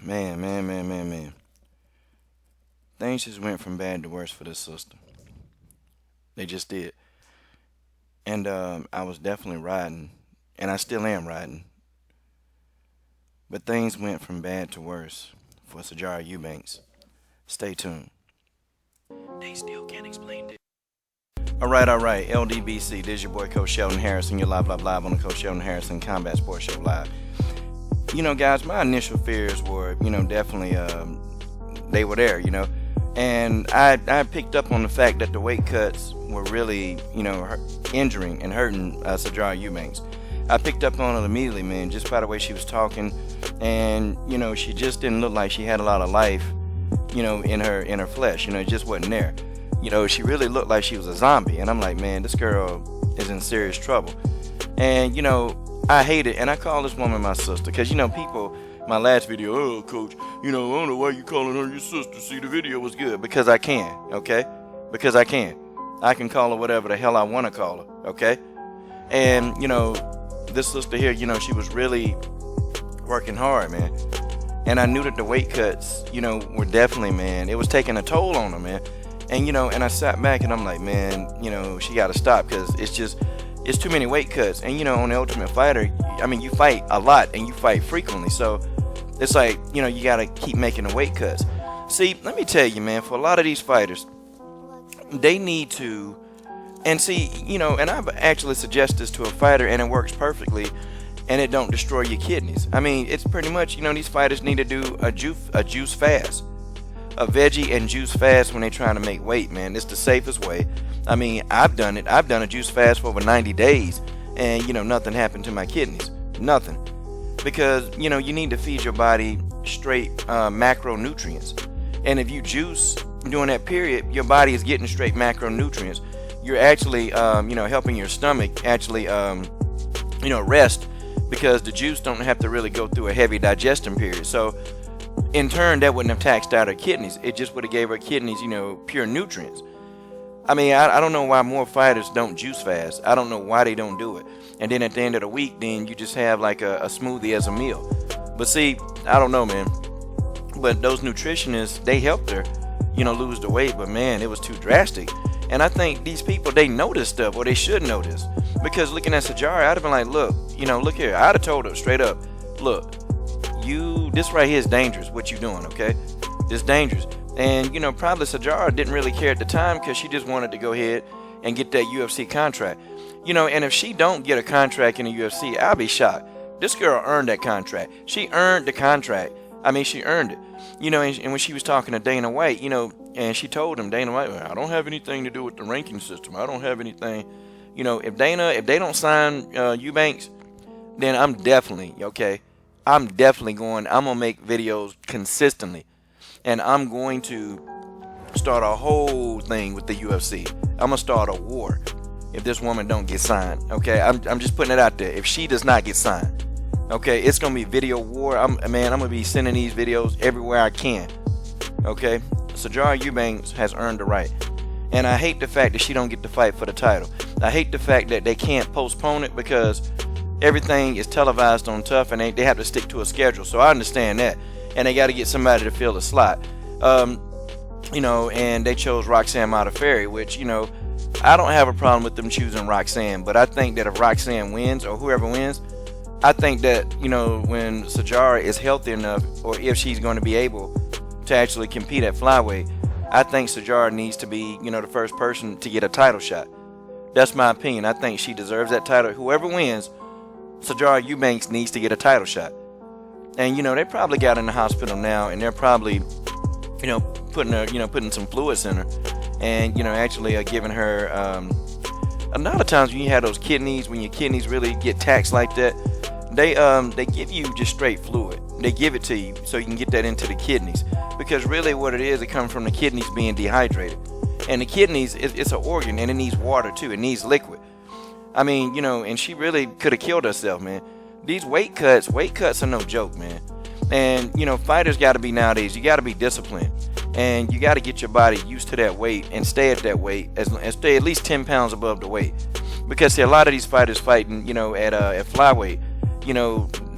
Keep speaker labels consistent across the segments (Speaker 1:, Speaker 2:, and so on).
Speaker 1: Man. Things just went from bad to worse for this sister. They just did. And I was definitely riding, and I still am riding. But things went from bad to worse for Sijara Eubanks. Stay tuned. They still can't explain it. All right. LDBC, this is your boy Coach Sheldon Harrison. You're live on the Coach Sheldon Harrison Combat Sports Show live. Guys, my initial fears were, definitely, they were there, and I picked up on the fact that the weight cuts were really, injuring and hurting Sijara Eubanks. I picked up on it immediately, man, just by the way she was talking, and she just didn't look like she had a lot of life, in her flesh. It just wasn't there. She really looked like she was a zombie, and I'm like, man, this girl is in serious trouble. And I hate it, and I call this woman my sister, because people, my last video, oh coach, I don't know why you calling her your sister. See, the video was good because I can, okay? Because I can call her whatever the hell I want to call her, okay? And this sister here, she was really working hard, man. And I knew that the weight cuts, were definitely, man, it was taking a toll on her, man. And and I sat back and I'm like, man, she got to stop, because it's too many weight cuts. And on the Ultimate Fighter, you fight a lot and you fight frequently, so it's like you got to keep making the weight cuts. See, let me tell you, man, for a lot of these fighters, they need to, and see, and I've actually suggested this to a fighter, and it works perfectly, and it don't destroy your kidneys. It's pretty much, these fighters need to do a juice fast, a veggie and juice fast when they're trying to make weight, man. It's the safest way. I've done it. I've done a juice fast for over 90 days, and nothing happened to my kidneys. Nothing. Because you need to feed your body straight macronutrients. And if you juice during that period, your body is getting straight macronutrients. You're actually helping your stomach actually rest, because the juice don't have to really go through a heavy digestion period. So in turn, that wouldn't have taxed out her kidneys. It just would have gave her kidneys, pure nutrients. I don't know why more fighters don't juice fast. I don't know why they don't do it. And then at the end of the week, then you just have like a smoothie as a meal. But see, I don't know, man. But those nutritionists, they helped her, lose the weight. But man, it was too drastic. And I think these people, they know this stuff, or they should know this. Because looking at Sijara, I'd have been like, look, look here. I'd have told her straight up, look, this right here is dangerous, what you doing, okay? It's dangerous. And, probably Sijara didn't really care at the time, because she just wanted to go ahead and get that UFC contract. And if she don't get a contract in the UFC, I'll be shocked. This girl earned that contract. She earned the contract. She earned it. And when she was talking to Dana White, and she told him, Dana White, I don't have anything to do with the ranking system. I don't have anything. If they don't sign Eubanks, then I'm definitely going to make videos consistently. And I'm going to start a whole thing with the UFC. I'm going to start a war if this woman don't get signed. Okay, I'm just putting it out there. If she does not get signed, okay, it's going to be video war. I'm going to be sending these videos everywhere I can. Okay, Sijara Eubanks has earned the right. And I hate the fact that she don't get to fight for the title. I hate the fact that they can't postpone it, because everything is televised on Tough, and they have to stick to a schedule. So I understand that. And they got to get somebody to fill the slot. And they chose Roxanne Modafferi, which, I don't have a problem with them choosing Roxanne. But I think that if Roxanne wins, or whoever wins, I think that, when Sijara is healthy enough, or if she's going to be able to actually compete at flyweight, I think Sijara needs to be, the first person to get a title shot. That's my opinion. I think she deserves that title. Whoever wins, Sijara Eubanks needs to get a title shot. And they probably got in the hospital now, and they're probably putting some fluids in her, and actually giving her a lot of times when you have those kidneys, when your kidneys really get taxed like that, they give you just straight fluid. They give it to you so you can get that into the kidneys, because really what it is, it comes from the kidneys being dehydrated. And the kidneys, it's an organ, and it needs water too. It needs liquid. And she really could have killed herself, man. These weight cuts are no joke, man. And fighters got to be, nowadays, you got to be disciplined, and you got to get your body used to that weight and stay at that weight, and stay at least 10 pounds above the weight. Because see, a lot of these fighters fighting, at flyweight,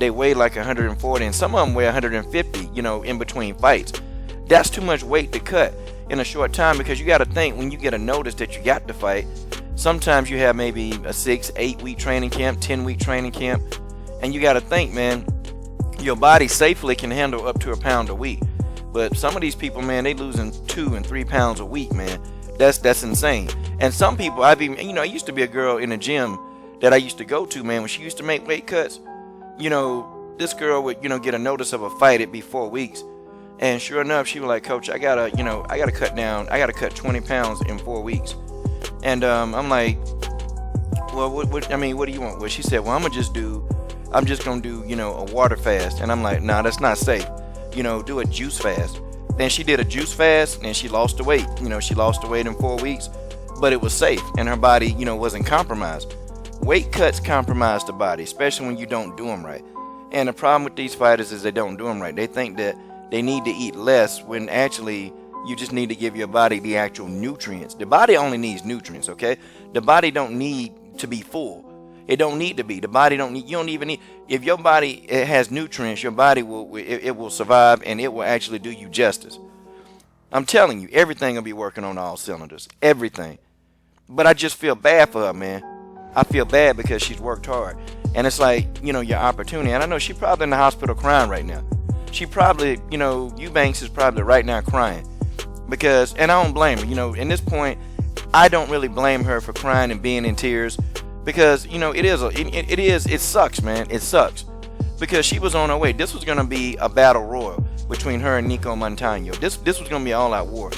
Speaker 1: they weigh like 140, and some of them weigh 150, in between fights. That's too much weight to cut in a short time, because you got to think, when you get a notice that you got to fight, sometimes you have maybe a 6-8 week training camp, 10-week training camp, and you got to think, man, your body safely can handle up to a pound a week. But some of these people, man, they losing 2 and 3 pounds a week, man. That's insane. And some people, I used to be a girl in a gym that I used to go to, man, when she used to make weight cuts. This girl would, get a notice of a fight. It'd be 4 weeks. And sure enough, she was like, Coach, I gotta cut 20 pounds in 4 weeks. And I'm like, well, what do you want? Well, she said, well, I'm just gonna do, a water fast. And I'm like, nah, that's not safe. Do a juice fast. Then she did a juice fast, and she lost the weight. She lost the weight in 4 weeks, but it was safe, and her body, wasn't compromised. Weight cuts compromise the body, especially when you don't do them right. And the problem with these fighters is they don't do them right. They think that they need to eat less, when actually you just need to give your body the actual nutrients. The body only needs nutrients, okay? The body don't need to be full. It don't need to be. The body don't need. You don't even need. If your body has nutrients, your body will survive, and it will actually do you justice. I'm telling you, everything will be working on all cylinders. Everything. But I just feel bad for her, man. I feel bad because she's worked hard, and it's like, your opportunity. And I know she's probably in the hospital crying right now. She probably, Eubanks is probably right now crying, because, and I don't blame her. In this point, I don't really blame her for crying and being in tears. Because, it sucks, man. It sucks. Because she was on her way. This was going to be a battle royal between her and Nico Montano. This was going to be an all-out war.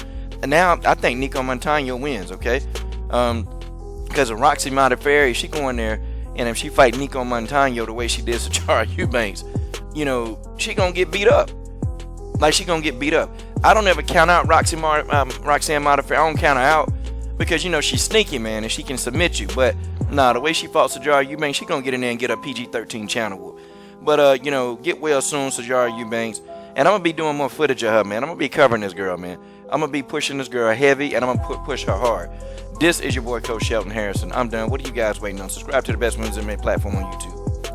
Speaker 1: And now I think Nico Montano wins, okay? Because of Roxy Modafferi, she go in there, and if she fight Nico Montano the way she did Sijara Eubanks, she going to get beat up. Like, she going to get beat up. I don't ever count out Roxanne Modafferi. I don't count her out. Because, she's sneaky, man, and she can submit you. But, nah, the way she fought Sijara Eubanks, she gonna get in there and get a PG-13 channel whoop. But, get well soon, Sijara Eubanks. And I'm gonna be doing more footage of her, man. I'm gonna be covering this girl, man. I'm gonna be pushing this girl heavy, and I'm gonna push her hard. This is your boy, Coach Shelton Harrison. I'm done. What are you guys waiting on? Subscribe to the Best Women's MMA platform on YouTube.